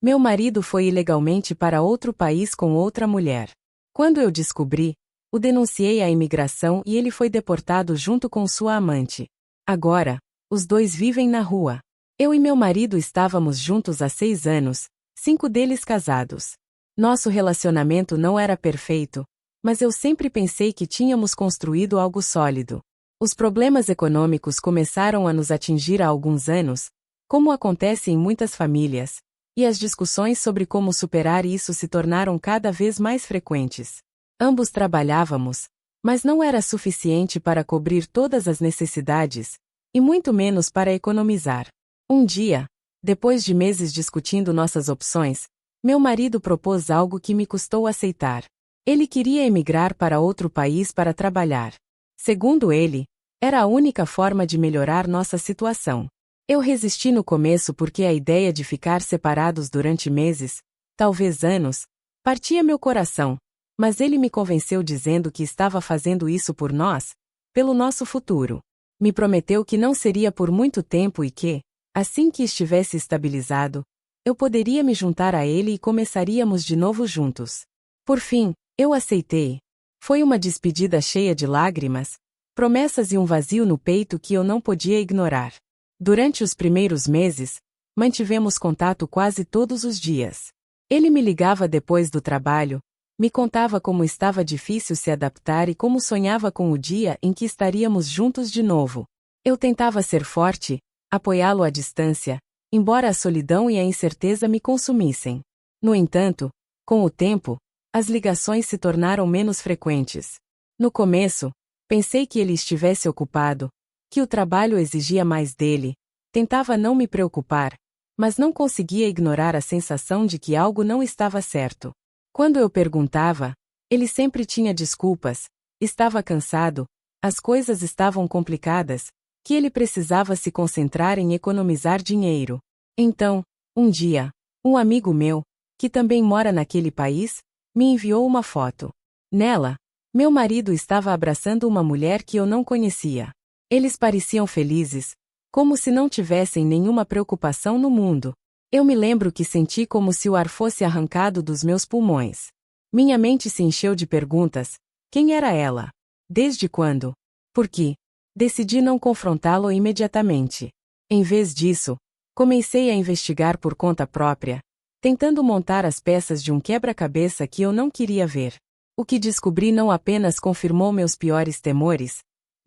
Meu marido foi ilegalmente para outro país com outra mulher. Quando eu descobri, o denunciei à imigração e ele foi deportado junto com sua amante. Agora, os dois vivem na rua. Eu e meu marido estávamos juntos há 6 anos, 5 deles casados. Nosso relacionamento não era perfeito, mas eu sempre pensei que tínhamos construído algo sólido. Os problemas econômicos começaram a nos atingir há alguns anos, como acontece em muitas famílias, e as discussões sobre como superar isso se tornaram cada vez mais frequentes. Ambos trabalhávamos, mas não era suficiente para cobrir todas as necessidades, e muito menos para economizar. Um dia, depois de meses discutindo nossas opções, meu marido propôs algo que me custou aceitar. Ele queria emigrar para outro país para trabalhar. Segundo ele, era a única forma de melhorar nossa situação. Eu resisti no começo porque a ideia de ficar separados durante meses, talvez anos, partia meu coração, mas ele me convenceu dizendo que estava fazendo isso por nós, pelo nosso futuro. Me prometeu que não seria por muito tempo e que, assim que estivesse estabilizado, eu poderia me juntar a ele e começaríamos de novo juntos. Por fim, eu aceitei. Foi uma despedida cheia de lágrimas, promessas e um vazio no peito que eu não podia ignorar. Durante os primeiros meses, mantivemos contato quase todos os dias. Ele me ligava depois do trabalho, me contava como estava difícil se adaptar e como sonhava com o dia em que estaríamos juntos de novo. Eu tentava ser forte, apoiá-lo à distância, embora a solidão e a incerteza me consumissem. No entanto, com o tempo, as ligações se tornaram menos frequentes. No começo, pensei que ele estivesse ocupado, que o trabalho exigia mais dele, tentava não me preocupar, mas não conseguia ignorar a sensação de que algo não estava certo. Quando eu perguntava, ele sempre tinha desculpas, estava cansado, as coisas estavam complicadas, que ele precisava se concentrar em economizar dinheiro. Então, um dia, um amigo meu, que também mora naquele país, me enviou uma foto. Nela, meu marido estava abraçando uma mulher que eu não conhecia. Eles pareciam felizes, como se não tivessem nenhuma preocupação no mundo. Eu me lembro que senti como se o ar fosse arrancado dos meus pulmões. Minha mente se encheu de perguntas. Quem era ela? Desde quando? Por quê? Decidi não confrontá-lo imediatamente. Em vez disso, comecei a investigar por conta própria, tentando montar as peças de um quebra-cabeça que eu não queria ver. O que descobri não apenas confirmou meus piores temores,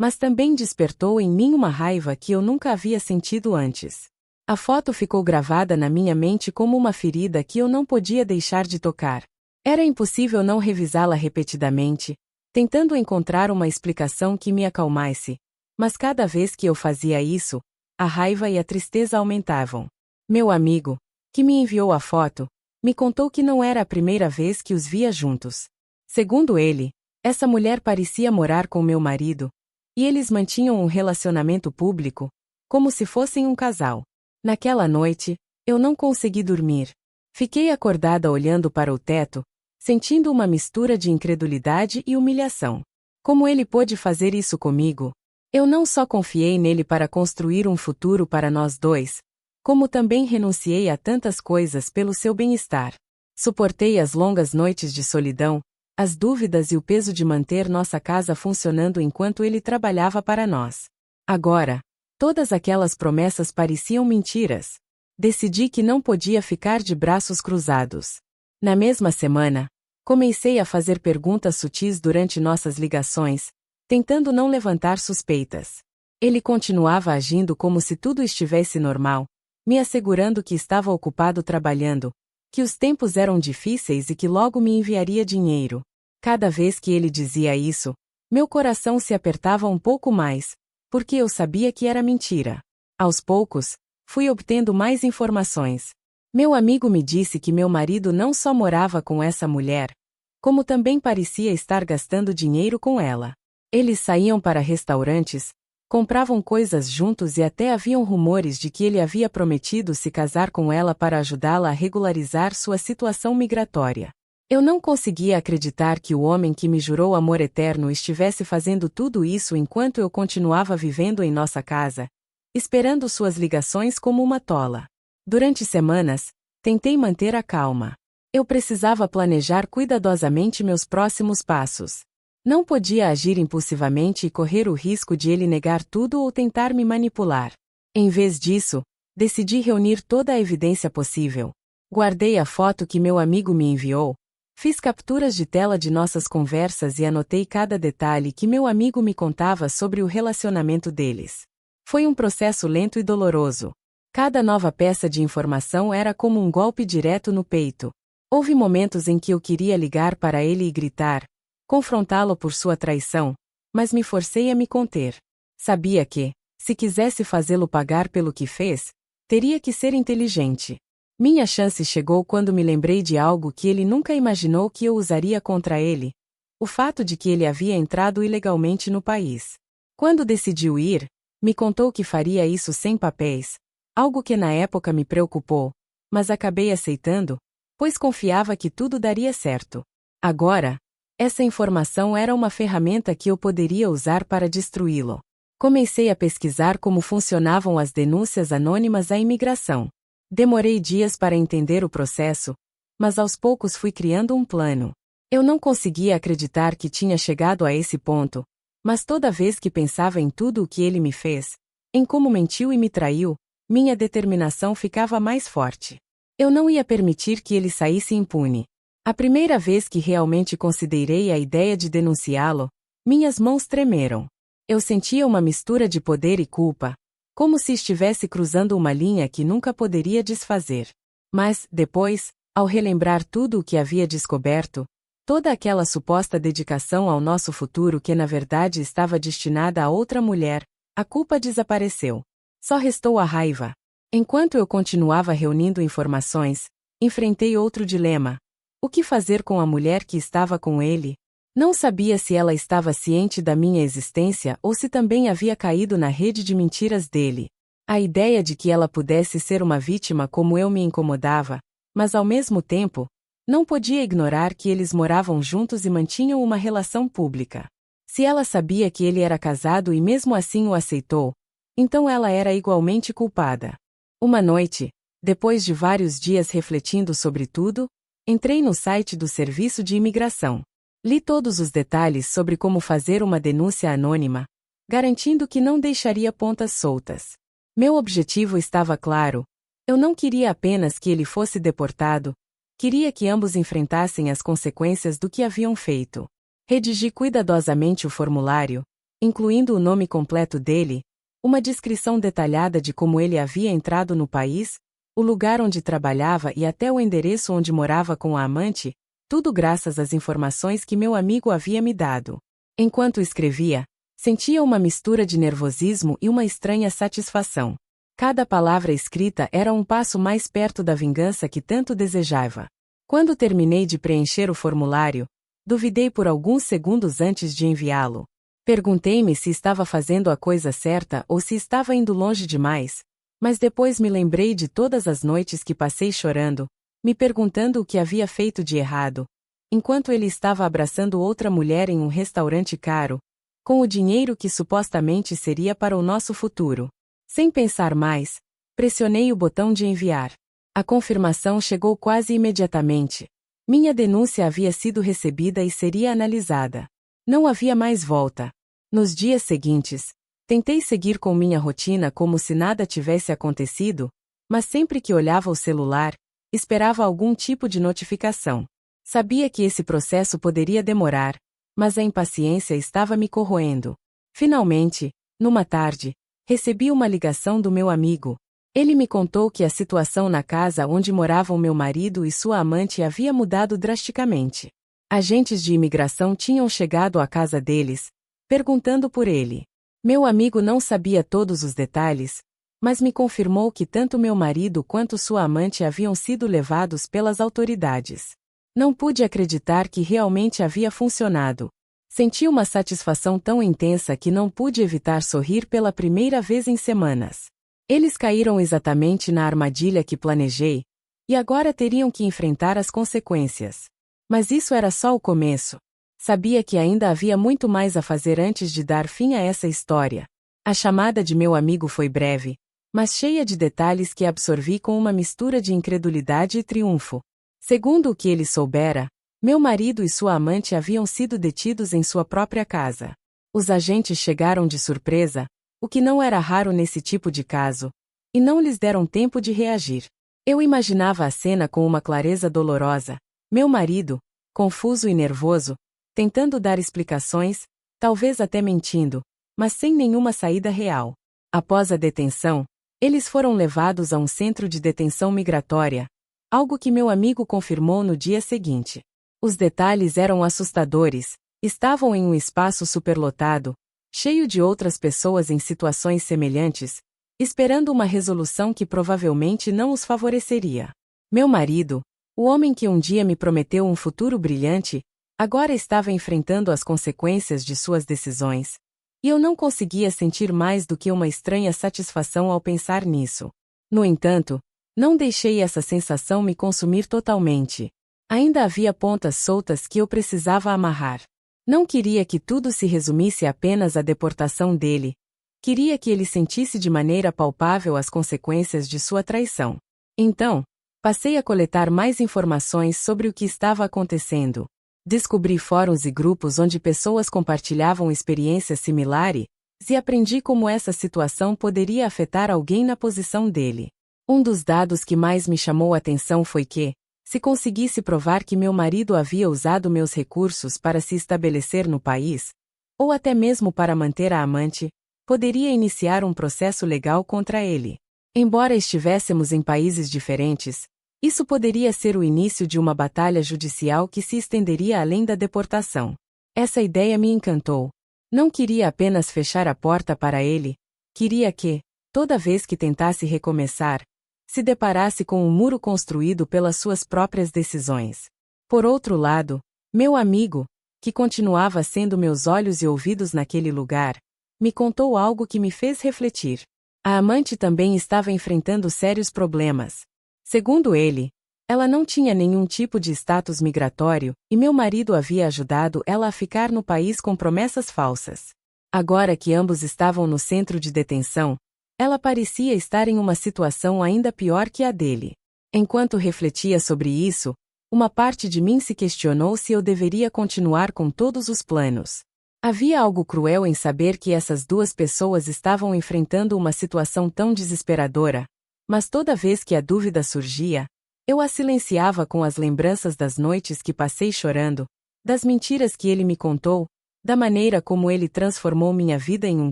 mas também despertou em mim uma raiva que eu nunca havia sentido antes. A foto ficou gravada na minha mente como uma ferida que eu não podia deixar de tocar. Era impossível não revisá-la repetidamente, tentando encontrar uma explicação que me acalmasse, mas cada vez que eu fazia isso, a raiva e a tristeza aumentavam. Meu amigo, que me enviou a foto, me contou que não era a primeira vez que os via juntos. Segundo ele, essa mulher parecia morar com meu marido, e eles mantinham um relacionamento público, como se fossem um casal. Naquela noite, eu não consegui dormir. Fiquei acordada olhando para o teto, sentindo uma mistura de incredulidade e humilhação. Como ele pôde fazer isso comigo? Eu não só confiei nele para construir um futuro para nós dois, como também renunciei a tantas coisas pelo seu bem-estar. Suportei as longas noites de solidão, as dúvidas e o peso de manter nossa casa funcionando enquanto ele trabalhava para nós. Agora, todas aquelas promessas pareciam mentiras. Decidi que não podia ficar de braços cruzados. Na mesma semana, comecei a fazer perguntas sutis durante nossas ligações, tentando não levantar suspeitas. Ele continuava agindo como se tudo estivesse normal, me assegurando que estava ocupado trabalhando, que os tempos eram difíceis e que logo me enviaria dinheiro. Cada vez que ele dizia isso, meu coração se apertava um pouco mais, porque eu sabia que era mentira. Aos poucos, fui obtendo mais informações. Meu amigo me disse que meu marido não só morava com essa mulher, como também parecia estar gastando dinheiro com ela. Eles saíam para restaurantes, compravam coisas juntos e até haviam rumores de que ele havia prometido se casar com ela para ajudá-la a regularizar sua situação migratória. Eu não conseguia acreditar que o homem que me jurou amor eterno estivesse fazendo tudo isso enquanto eu continuava vivendo em nossa casa, esperando suas ligações como uma tola. Durante semanas, Tentei manter a calma. Eu precisava planejar cuidadosamente meus próximos passos. Não podia agir impulsivamente e correr o risco de ele negar tudo ou tentar me manipular. Em vez disso, decidi reunir toda a evidência possível. Guardei a foto que meu amigo me enviou. Fiz capturas de tela de nossas conversas e anotei cada detalhe que meu amigo me contava sobre o relacionamento deles. Foi um processo lento e doloroso. Cada nova peça de informação era como um golpe direto no peito. Houve momentos em que eu queria ligar para ele e gritar, confrontá-lo por sua traição, mas me forcei a me conter. Sabia que, se quisesse fazê-lo pagar pelo que fez, teria que ser inteligente. Minha chance chegou quando me lembrei de algo que ele nunca imaginou que eu usaria contra ele: o fato de que ele havia entrado ilegalmente no país. Quando decidiu ir, me contou que faria isso sem papéis, algo que na época me preocupou, mas acabei aceitando, pois confiava que tudo daria certo. Agora, essa informação era uma ferramenta que eu poderia usar para destruí-lo. Comecei a pesquisar como funcionavam as denúncias anônimas à imigração. Demorei dias para entender o processo, mas aos poucos fui criando um plano. Eu não conseguia acreditar que tinha chegado a esse ponto, mas toda vez que pensava em tudo o que ele me fez, em como mentiu e me traiu, minha determinação ficava mais forte. Eu não ia permitir que ele saísse impune. A primeira vez que realmente considerei a ideia de denunciá-lo, minhas mãos tremeram. Eu sentia uma mistura de poder e culpa, como se estivesse cruzando uma linha que nunca poderia desfazer. Mas, depois, ao relembrar tudo o que havia descoberto, toda aquela suposta dedicação ao nosso futuro que na verdade estava destinada a outra mulher, a culpa desapareceu. Só restou a raiva. Enquanto eu continuava reunindo informações, enfrentei outro dilema. O que fazer com a mulher que estava com ele? Não sabia se ela estava ciente da minha existência ou se também havia caído na rede de mentiras dele. A ideia de que ela pudesse ser uma vítima como eu me incomodava, mas ao mesmo tempo, não podia ignorar que eles moravam juntos e mantinham uma relação pública. Se ela sabia que ele era casado e mesmo assim o aceitou, então ela era igualmente culpada. Uma noite, depois de vários dias refletindo sobre tudo, entrei no site do Serviço de Imigração. Li todos os detalhes sobre como fazer uma denúncia anônima, garantindo que não deixaria pontas soltas. Meu objetivo estava claro. Eu não queria apenas que ele fosse deportado, queria que ambos enfrentassem as consequências do que haviam feito. Redigi cuidadosamente o formulário, incluindo o nome completo dele, uma descrição detalhada de como ele havia entrado no país, o lugar onde trabalhava e até o endereço onde morava com a amante, tudo graças às informações que meu amigo havia me dado. Enquanto escrevia, sentia uma mistura de nervosismo e uma estranha satisfação. Cada palavra escrita era um passo mais perto da vingança que tanto desejava. Quando terminei de preencher o formulário, duvidei por alguns segundos antes de enviá-lo. Perguntei-me se estava fazendo a coisa certa ou se estava indo longe demais, mas depois me lembrei de todas as noites que passei chorando, me perguntando o que havia feito de errado, enquanto ele estava abraçando outra mulher em um restaurante caro, com o dinheiro que supostamente seria para o nosso futuro. Sem pensar mais, pressionei o botão de enviar. A confirmação chegou quase imediatamente. Minha denúncia havia sido recebida e seria analisada. Não havia mais volta. Nos dias seguintes, tentei seguir com minha rotina como se nada tivesse acontecido, mas sempre que olhava o celular, esperava algum tipo de notificação. Sabia que esse processo poderia demorar, mas a impaciência estava me corroendo. Finalmente, numa tarde, recebi uma ligação do meu amigo. Ele me contou que a situação na casa onde moravam meu marido e sua amante havia mudado drasticamente. Agentes de imigração tinham chegado à casa deles, perguntando por ele. Meu amigo não sabia todos os detalhes, mas me confirmou que tanto meu marido quanto sua amante haviam sido levados pelas autoridades. Não pude acreditar que realmente havia funcionado. Senti uma satisfação tão intensa que não pude evitar sorrir pela primeira vez em semanas. Eles caíram exatamente na armadilha que planejei, e agora teriam que enfrentar as consequências. Mas isso era só o começo. Sabia que ainda havia muito mais a fazer antes de dar fim a essa história. A chamada de meu amigo foi breve, mas cheia de detalhes que absorvi com uma mistura de incredulidade e triunfo. Segundo o que ele soubera, meu marido e sua amante haviam sido detidos em sua própria casa. Os agentes chegaram de surpresa, o que não era raro nesse tipo de caso, e não lhes deram tempo de reagir. Eu imaginava a cena com uma clareza dolorosa. Meu marido, confuso e nervoso, tentando dar explicações, talvez até mentindo, mas sem nenhuma saída real. Após a detenção, eles foram levados a um centro de detenção migratória, algo que meu amigo confirmou no dia seguinte. Os detalhes eram assustadores. Estavam em um espaço superlotado, cheio de outras pessoas em situações semelhantes, esperando uma resolução que provavelmente não os favoreceria. Meu marido, o homem que um dia me prometeu um futuro brilhante, agora estava enfrentando as consequências de suas decisões, e eu não conseguia sentir mais do que uma estranha satisfação ao pensar nisso. No entanto, não deixei essa sensação me consumir totalmente. Ainda havia pontas soltas que eu precisava amarrar. Não queria que tudo se resumisse apenas à deportação dele. Queria que ele sentisse de maneira palpável as consequências de sua traição. Então, passei a coletar mais informações sobre o que estava acontecendo. Descobri fóruns e grupos onde pessoas compartilhavam experiências similares e aprendi como essa situação poderia afetar alguém na posição dele. Um dos dados que mais me chamou a atenção foi que, se conseguisse provar que meu marido havia usado meus recursos para se estabelecer no país, ou até mesmo para manter a amante, poderia iniciar um processo legal contra ele. Embora estivéssemos em países diferentes, isso poderia ser o início de uma batalha judicial que se estenderia além da deportação. Essa ideia me encantou. Não queria apenas fechar a porta para ele, queria que, toda vez que tentasse recomeçar, se deparasse com um muro construído pelas suas próprias decisões. Por outro lado, meu amigo, que continuava sendo meus olhos e ouvidos naquele lugar, me contou algo que me fez refletir. A amante também estava enfrentando sérios problemas. Segundo ele, ela não tinha nenhum tipo de status migratório, e meu marido havia ajudado ela a ficar no país com promessas falsas. Agora que ambos estavam no centro de detenção, ela parecia estar em uma situação ainda pior que a dele. Enquanto refletia sobre isso, uma parte de mim se questionou se eu deveria continuar com todos os planos. Havia algo cruel em saber que essas duas pessoas estavam enfrentando uma situação tão desesperadora, mas toda vez que a dúvida surgia, eu a silenciava com as lembranças das noites que passei chorando, das mentiras que ele me contou, da maneira como ele transformou minha vida em um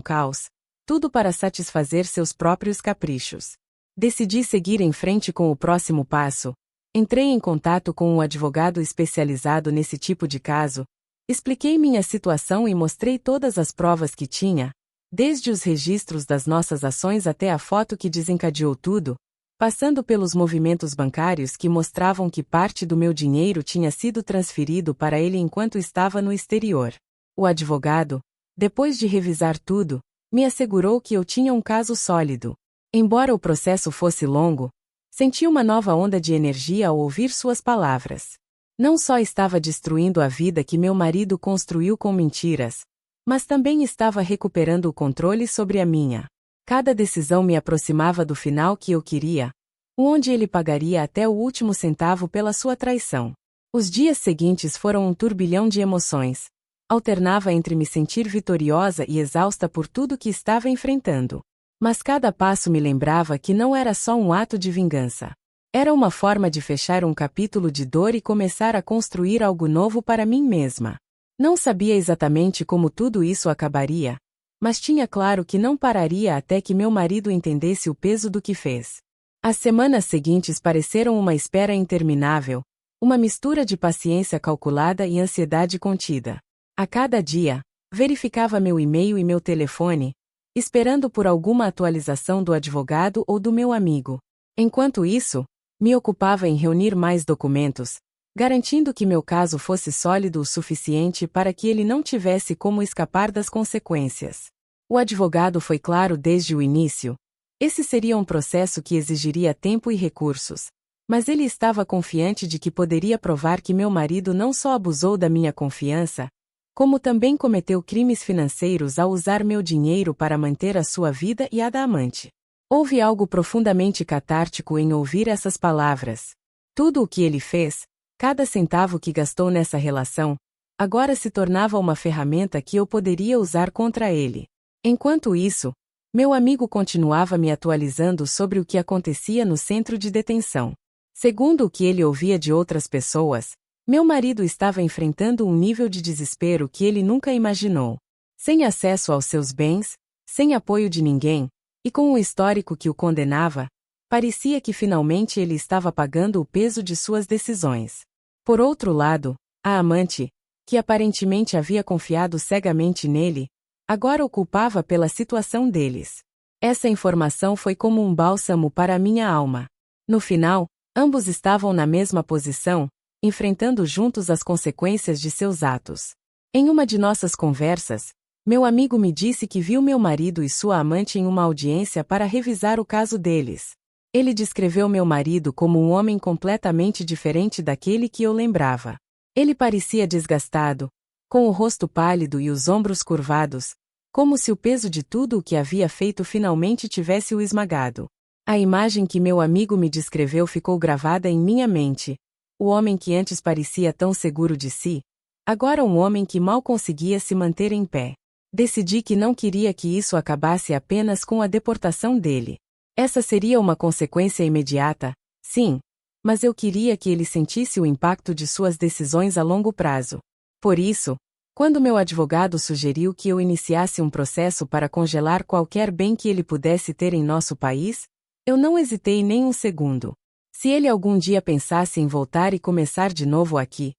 caos, tudo para satisfazer seus próprios caprichos. Decidi seguir em frente com o próximo passo. Entrei em contato com um advogado especializado nesse tipo de caso, expliquei minha situação e mostrei todas as provas que tinha, desde os registros das nossas ações até a foto que desencadeou tudo, passando pelos movimentos bancários que mostravam que parte do meu dinheiro tinha sido transferido para ele enquanto estava no exterior. O advogado, depois de revisar tudo, me assegurou que eu tinha um caso sólido. Embora o processo fosse longo, senti uma nova onda de energia ao ouvir suas palavras. Não só estava destruindo a vida que meu marido construiu com mentiras, mas também estava recuperando o controle sobre a minha. Cada decisão me aproximava do final que eu queria, onde ele pagaria até o último centavo pela sua traição. Os dias seguintes foram um turbilhão de emoções. Alternava entre me sentir vitoriosa e exausta por tudo que estava enfrentando. Mas cada passo me lembrava que não era só um ato de vingança. Era uma forma de fechar um capítulo de dor e começar a construir algo novo para mim mesma. Não sabia exatamente como tudo isso acabaria, mas tinha claro que não pararia até que meu marido entendesse o peso do que fez. As semanas seguintes pareceram uma espera interminável, uma mistura de paciência calculada e ansiedade contida. A cada dia, verificava meu e-mail e meu telefone, esperando por alguma atualização do advogado ou do meu amigo. Enquanto isso, me ocupava em reunir mais documentos, garantindo que meu caso fosse sólido o suficiente para que ele não tivesse como escapar das consequências. O advogado foi claro desde o início. Esse seria um processo que exigiria tempo e recursos, mas ele estava confiante de que poderia provar que meu marido não só abusou da minha confiança, como também cometeu crimes financeiros ao usar meu dinheiro para manter a sua vida e a da amante. Houve algo profundamente catártico em ouvir essas palavras. Tudo o que ele fez, cada centavo que gastou nessa relação, agora se tornava uma ferramenta que eu poderia usar contra ele. Enquanto isso, meu amigo continuava me atualizando sobre o que acontecia no centro de detenção. Segundo o que ele ouvia de outras pessoas, meu marido estava enfrentando um nível de desespero que ele nunca imaginou. Sem acesso aos seus bens, sem apoio de ninguém, e com um histórico que o condenava, parecia que finalmente ele estava pagando o peso de suas decisões. Por outro lado, a amante, que aparentemente havia confiado cegamente nele, agora o culpava pela situação deles. Essa informação foi como um bálsamo para a minha alma. No final, ambos estavam na mesma posição, enfrentando juntos as consequências de seus atos. Em uma de nossas conversas, meu amigo me disse que viu meu marido e sua amante em uma audiência para revisar o caso deles. Ele descreveu meu marido como um homem completamente diferente daquele que eu lembrava. Ele parecia desgastado, com o rosto pálido e os ombros curvados, como se o peso de tudo o que havia feito finalmente tivesse o esmagado. A imagem que meu amigo me descreveu ficou gravada em minha mente. O homem que antes parecia tão seguro de si, agora um homem que mal conseguia se manter em pé. Decidi que não queria que isso acabasse apenas com a deportação dele. Essa seria uma consequência imediata, sim, mas eu queria que ele sentisse o impacto de suas decisões a longo prazo. Por isso, quando meu advogado sugeriu que eu iniciasse um processo para congelar qualquer bem que ele pudesse ter em nosso país, eu não hesitei nem um segundo. Se ele algum dia pensasse em voltar e começar de novo aqui,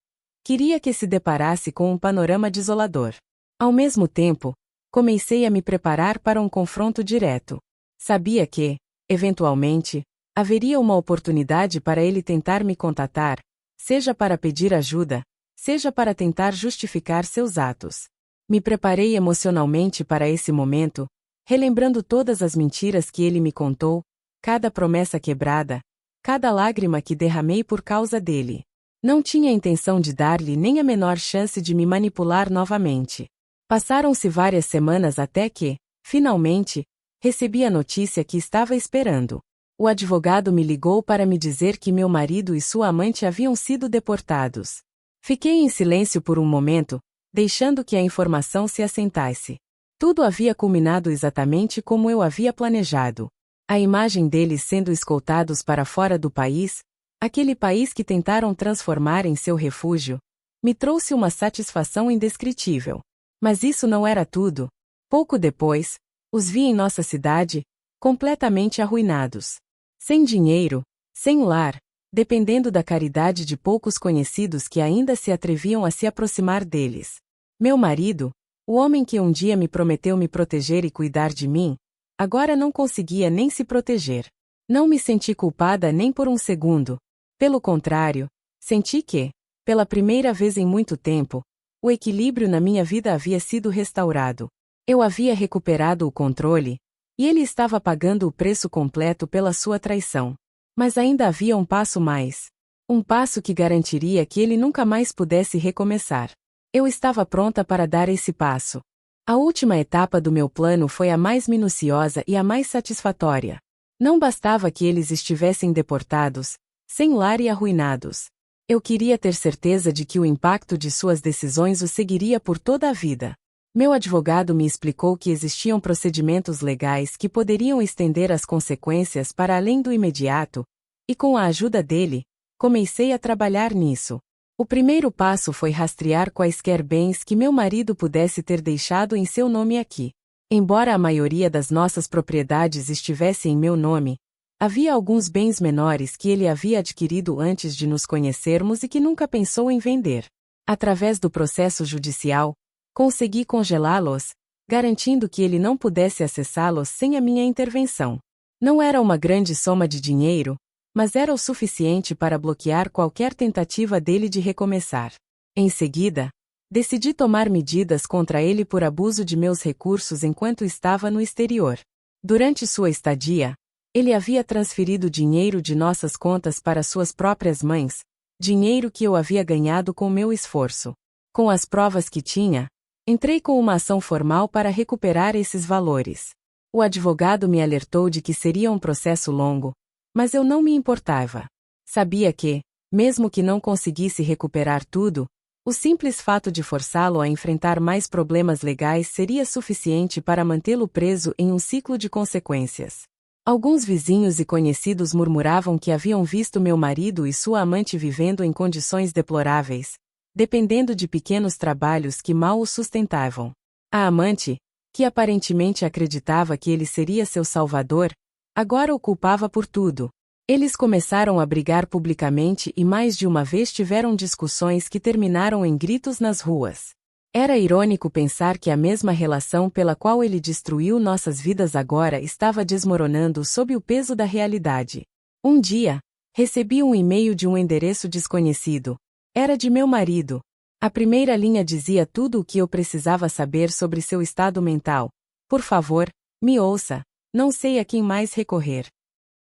queria que se deparasse com um panorama desolador. Ao mesmo tempo, comecei a me preparar para um confronto direto. Sabia que, eventualmente, haveria uma oportunidade para ele tentar me contatar, seja para pedir ajuda, seja para tentar justificar seus atos. Me preparei emocionalmente para esse momento, relembrando todas as mentiras que ele me contou, cada promessa quebrada, cada lágrima que derramei por causa dele. Não tinha intenção de dar-lhe nem a menor chance de me manipular novamente. Passaram-se várias semanas até que, finalmente, recebi a notícia que estava esperando. O advogado me ligou para me dizer que meu marido e sua amante haviam sido deportados. Fiquei em silêncio por um momento, deixando que a informação se assentasse. Tudo havia culminado exatamente como eu havia planejado. A imagem deles sendo escoltados para fora do país, aquele país que tentaram transformar em seu refúgio, me trouxe uma satisfação indescritível. Mas isso não era tudo. Pouco depois, os vi em nossa cidade, completamente arruinados. Sem dinheiro, sem lar, dependendo da caridade de poucos conhecidos que ainda se atreviam a se aproximar deles. Meu marido, o homem que um dia me prometeu me proteger e cuidar de mim, agora não conseguia nem se proteger. Não me senti culpada nem por um segundo. Pelo contrário, senti que, pela primeira vez em muito tempo, o equilíbrio na minha vida havia sido restaurado. Eu havia recuperado o controle, e ele estava pagando o preço completo pela sua traição. Mas ainda havia um passo mais. Um passo que garantiria que ele nunca mais pudesse recomeçar. Eu estava pronta para dar esse passo. A última etapa do meu plano foi a mais minuciosa e a mais satisfatória. Não bastava que eles estivessem deportados, sem lar e arruinados. Eu queria ter certeza de que o impacto de suas decisões o seguiria por toda a vida. Meu advogado me explicou que existiam procedimentos legais que poderiam estender as consequências para além do imediato, e com a ajuda dele, comecei a trabalhar nisso. O primeiro passo foi rastrear quaisquer bens que meu marido pudesse ter deixado em seu nome aqui. Embora a maioria das nossas propriedades estivesse em meu nome, havia alguns bens menores que ele havia adquirido antes de nos conhecermos e que nunca pensou em vender. Através do processo judicial, consegui congelá-los, garantindo que ele não pudesse acessá-los sem a minha intervenção. Não era uma grande soma de dinheiro, mas era o suficiente para bloquear qualquer tentativa dele de recomeçar. Em seguida, decidi tomar medidas contra ele por abuso de meus recursos enquanto estava no exterior. Durante sua estadia, ele havia transferido dinheiro de nossas contas para suas próprias mães, dinheiro que eu havia ganhado com meu esforço. Com as provas que tinha, entrei com uma ação formal para recuperar esses valores. O advogado me alertou de que seria um processo longo, mas eu não me importava. Sabia que, mesmo que não conseguisse recuperar tudo, o simples fato de forçá-lo a enfrentar mais problemas legais seria suficiente para mantê-lo preso em um ciclo de consequências. Alguns vizinhos e conhecidos murmuravam que haviam visto meu marido e sua amante vivendo em condições deploráveis, dependendo de pequenos trabalhos que mal o sustentavam. A amante, que aparentemente acreditava que ele seria seu salvador, agora o culpava por tudo. Eles começaram a brigar publicamente e mais de uma vez tiveram discussões que terminaram em gritos nas ruas. Era irônico pensar que a mesma relação pela qual ele destruiu nossas vidas agora estava desmoronando sob o peso da realidade. Um dia, recebi um e-mail de um endereço desconhecido. Era de meu marido. A primeira linha dizia tudo o que eu precisava saber sobre seu estado mental. Por favor, me ouça, não sei a quem mais recorrer.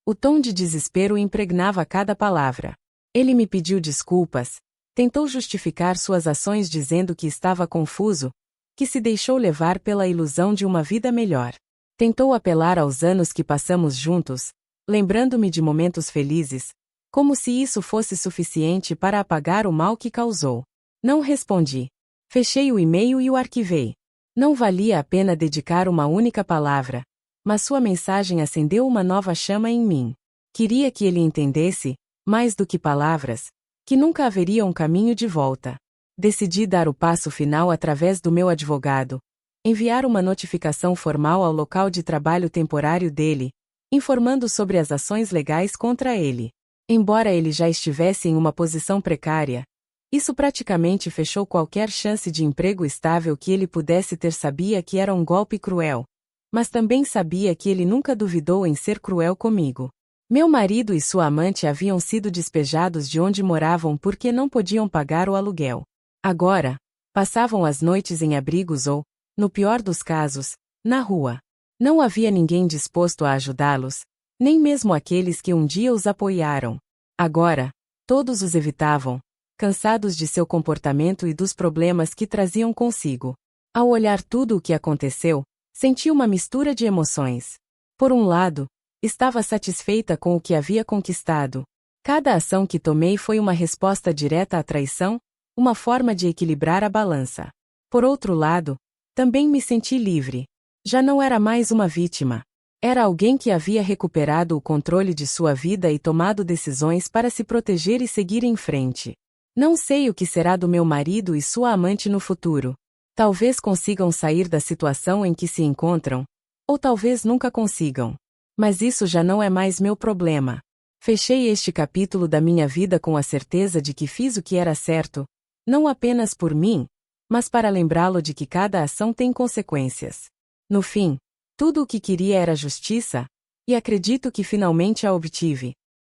O tom de desespero impregnava cada palavra. Ele me pediu desculpas, tentou justificar suas ações dizendo que estava confuso, que se deixou levar pela ilusão de uma vida melhor. Tentou apelar aos anos que passamos juntos, lembrando-me de momentos felizes, como se isso fosse suficiente para apagar o mal que causou. Não respondi. Fechei o e-mail e o arquivei. Não valia a pena dedicar uma única palavra, mas sua mensagem acendeu uma nova chama em mim. Queria que ele entendesse, mais do que palavras, que nunca haveria um caminho de volta. Decidi dar o passo final através do meu advogado, enviar uma notificação formal ao local de trabalho temporário dele, informando sobre as ações legais contra ele. Embora ele já estivesse em uma posição precária, isso praticamente fechou qualquer chance de emprego estável que ele pudesse ter. Sabia que era um golpe cruel, mas também sabia que ele nunca duvidou em ser cruel comigo. Meu marido e sua amante haviam sido despejados de onde moravam porque não podiam pagar o aluguel. Agora, passavam as noites em abrigos ou, no pior dos casos, na rua. Não havia ninguém disposto a ajudá-los, nem mesmo aqueles que um dia os apoiaram. Agora, todos os evitavam, cansados de seu comportamento e dos problemas que traziam consigo. Ao olhar tudo o que aconteceu, senti uma mistura de emoções. Por um lado, estava satisfeita com o que havia conquistado. Cada ação que tomei foi uma resposta direta à traição, uma forma de equilibrar a balança. Por outro lado, também me senti livre. Já não era mais uma vítima. Era alguém que havia recuperado o controle de sua vida e tomado decisões para se proteger e seguir em frente. Não sei o que será do meu marido e sua amante no futuro. Talvez consigam sair da situação em que se encontram, ou talvez nunca consigam. Mas isso já não é mais meu problema. Fechei este capítulo da minha vida com a certeza de que fiz o que era certo, não apenas por mim, mas para lembrá-lo de que cada ação tem consequências. No fim, tudo o que queria era justiça, e acredito que finalmente a obtive.